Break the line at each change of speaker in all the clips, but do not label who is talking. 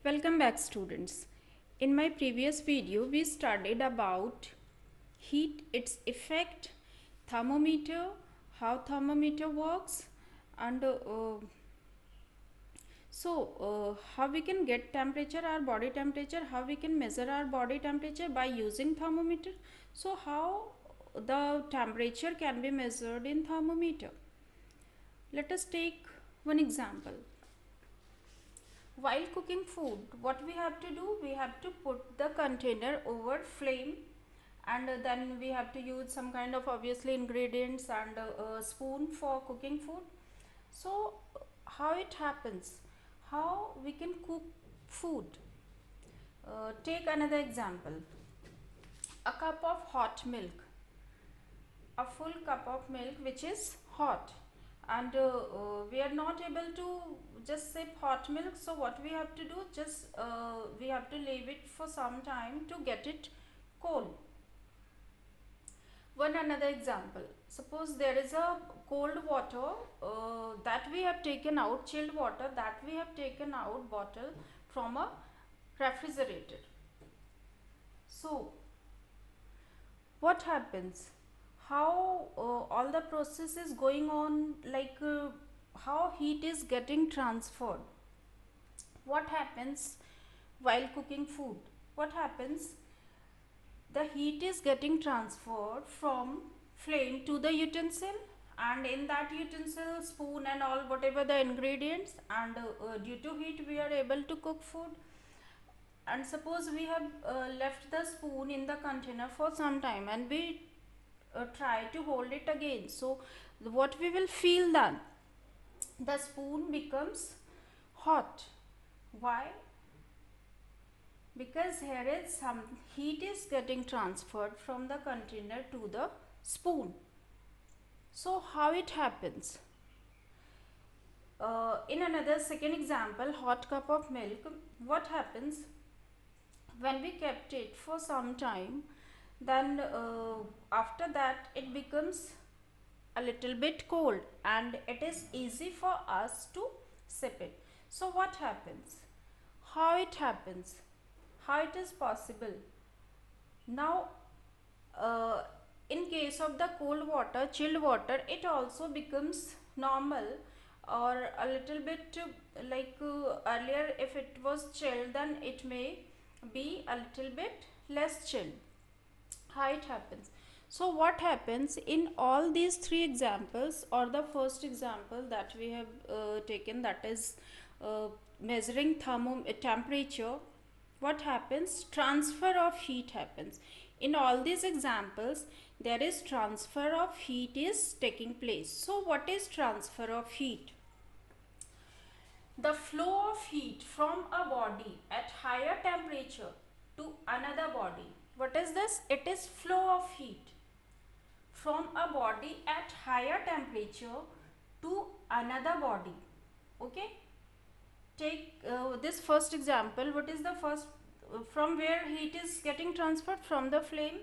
Welcome back, students. In my previous video we studied about heat, its effect, thermometer, how thermometer works, and how we can get temperature, our body temperature, how we can measure our body temperature by using thermometer. So how the temperature can be measured in thermometer. Let us take one example. While cooking food, what we have to do, we have to put the container over flame, and then we have to use some kind of obviously ingredients and a spoon for cooking food. So how it happens, how we can cook food. Take another example, a cup of hot milk, a full cup of milk which is hot, and we are not able to just sip hot milk. So what we have to do, just we have to leave it for some time to get it cold. One another example, suppose there is a cold water that we have taken out, chilled water that we have taken out bottle from a refrigerator. So what happens, how all the process is going on, like how heat is getting transferred. What happens while cooking food, what happens, the heat is getting transferred from flame to the utensil, and in that utensil spoon and all whatever the ingredients, and due to heat we are able to cook food. And suppose we have left the spoon in the container for some time, and we try to hold it again. So what we will feel, that the spoon becomes hot. Why? Because here is some heat is getting transferred from the container to the spoon. So how it happens? In another second example, hot cup of milk, what happens when we kept it for some time, then after that it becomes a little bit cold and it is easy for us to sip it. So what happens, how it happens, how it is possible? Now in case of the cold water, chilled water, it also becomes normal, or a little bit like earlier if it was chilled, then it may be a little bit less chilled. How it happens? So what happens in all these three examples, or the first example that we have taken, that is measuring temperature, what happens, transfer of heat happens. In all these examples there is transfer of heat is taking place. So what is transfer of heat? The flow of heat from a body at higher temperature to another body. What is this? It is flow of heat from a body at higher temperature to another body. Okay, take this first example. What is the first, from where heat is getting transferred? From the flame.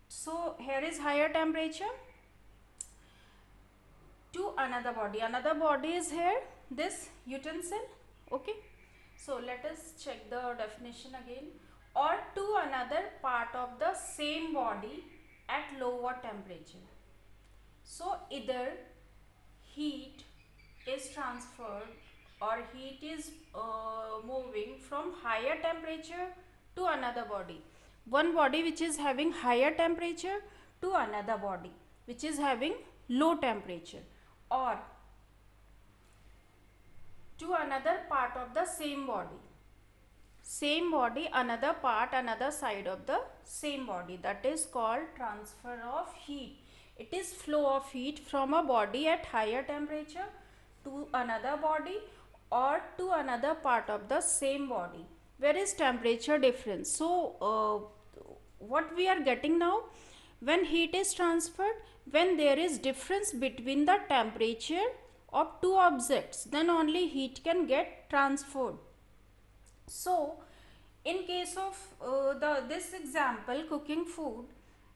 So here is higher temperature to another body. Another body is here, this utensil. Okay, so let us check the definition again. Or to another part of the same body at lower temperature. So either heat is transferred, or heat is moving from higher temperature to another body. One body which is having higher temperature to another body which is having low temperature, or to another part of the same body. Same body, another part, another side of the same body. That is called transfer of heat. It is flow of heat from a body at higher temperature to another body, or to another part of the same body. Where is temperature difference? So what we are getting now, when heat is transferred, when there is difference between the temperature of two objects, then only heat can get transferred. So in case of this example, cooking food,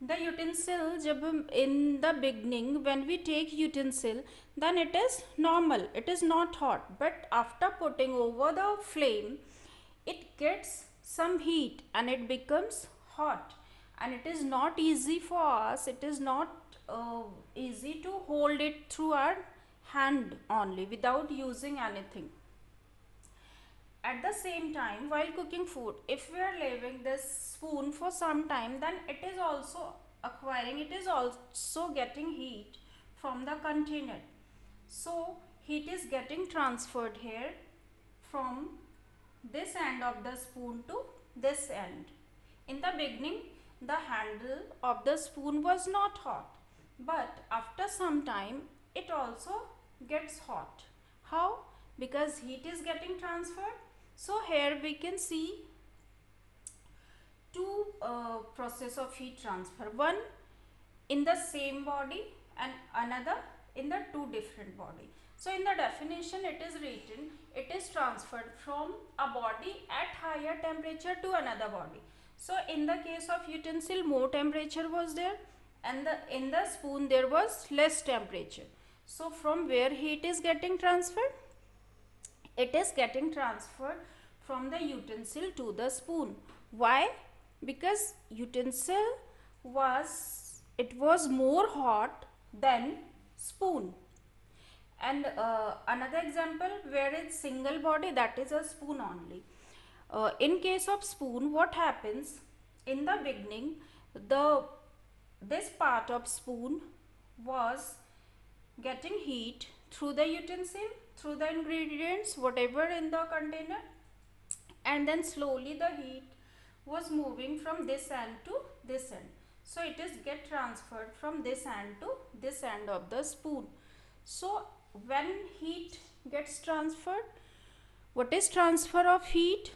The utensil, जब in the beginning when we take utensil, then it is normal, it is not hot, but after putting over the flame, it gets some heat and it becomes hot, and it is not easy for us, it is not easy to hold it through our hand only without using anything. At the same time, while cooking food, if we are leaving this spoon for some time, then it is also acquiring, it is also getting heat from the container. So heat is getting transferred here from this end of the spoon to this end. In the beginning, the handle of the spoon was not hot, but after some time it also gets hot. How? Because heat is getting transferred. So here we can see two process of heat transfer, one in the same body and another in the two different body. So in the definition it is written, it is transferred from a body at higher temperature to another body. So in the case of utensil, more temperature was there, and in the spoon there was less temperature. So from where heat is getting transferred? It is getting transferred from the utensil to the spoon. Why? Because utensil was more hot than spoon. And another example where it's single body, that is a spoon only. In case of spoon, what happens? In the beginning, the this part of spoon was getting heat through the utensil, through the ingredients, whatever in the container, and then slowly the heat was moving from this end to this end. So it is get transferred from this end to this end of the spoon. So when heat gets transferred, what is transfer of heat?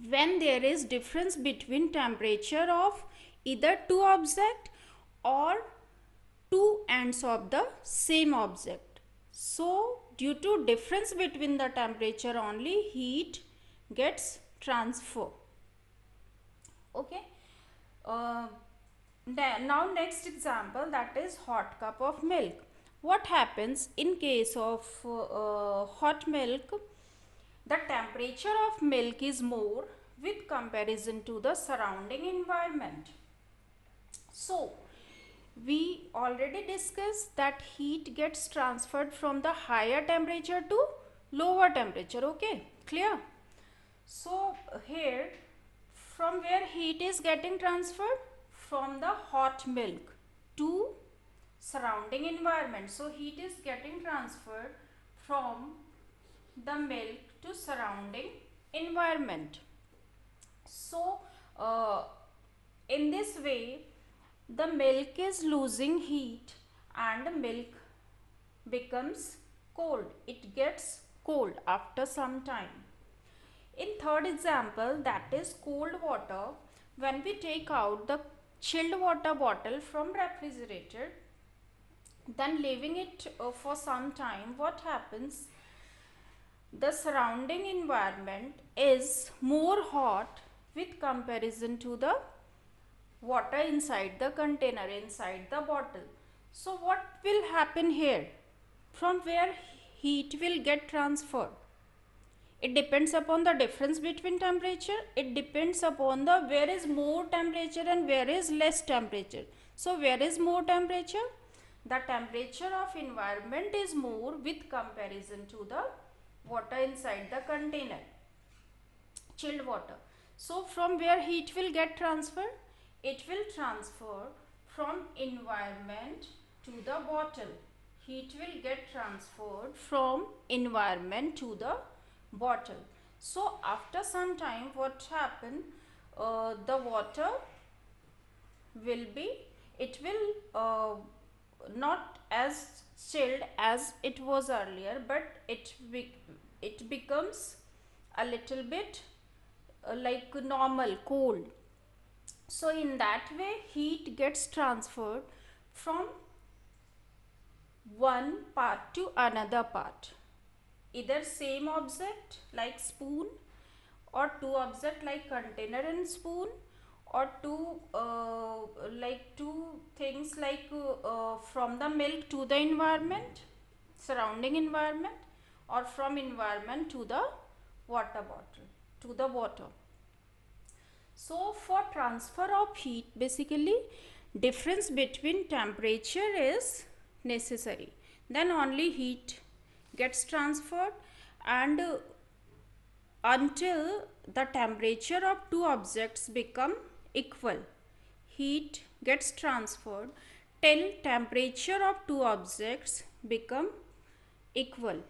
When there is difference between temperature of either two object or two ends of the same object. So due to difference between the temperature only, heat gets transferred. Okay. Now next example, that is hot cup of milk. What happens in case of hot milk? The temperature of milk is more with comparison to the surrounding environment. So we already discussed that heat gets transferred from the higher temperature to lower temperature. Okay, clear? So here, from where heat is getting transferred? From the hot milk to surrounding environment. So heat is getting transferred from the milk to surrounding environment. So in this way, the milk is losing heat and milk becomes cold. It gets cold after some time. In third example, that is cold water, when we take out the chilled water bottle from refrigerator, then leaving it for some time, what happens? The surrounding environment is more hot with comparison to the water inside the container, inside the bottle. So what will happen here? From where heat will get transferred? It depends upon the difference between temperature. It depends upon the where is more temperature and where is less temperature. So where is more temperature? The temperature of environment is more with comparison to the water inside the container, chilled water. So from where heat will get transferred? It will transfer from environment to the bottle. Heat will get transferred from environment to the bottle. So after some time, what happen? The water will be, it will not as chilled as it was earlier, but it becomes a little bit like normal cold. So in that way, heat gets transferred from one part to another part, either same object like spoon, or two object like container and spoon, or two things like from the milk to the environment, surrounding environment, or from environment to the water bottle, to the water. So for transfer of heat, basically difference between temperature is necessary, then only heat gets transferred. And until the temperature of two objects become equal, heat gets transferred till temperature of two objects become equal.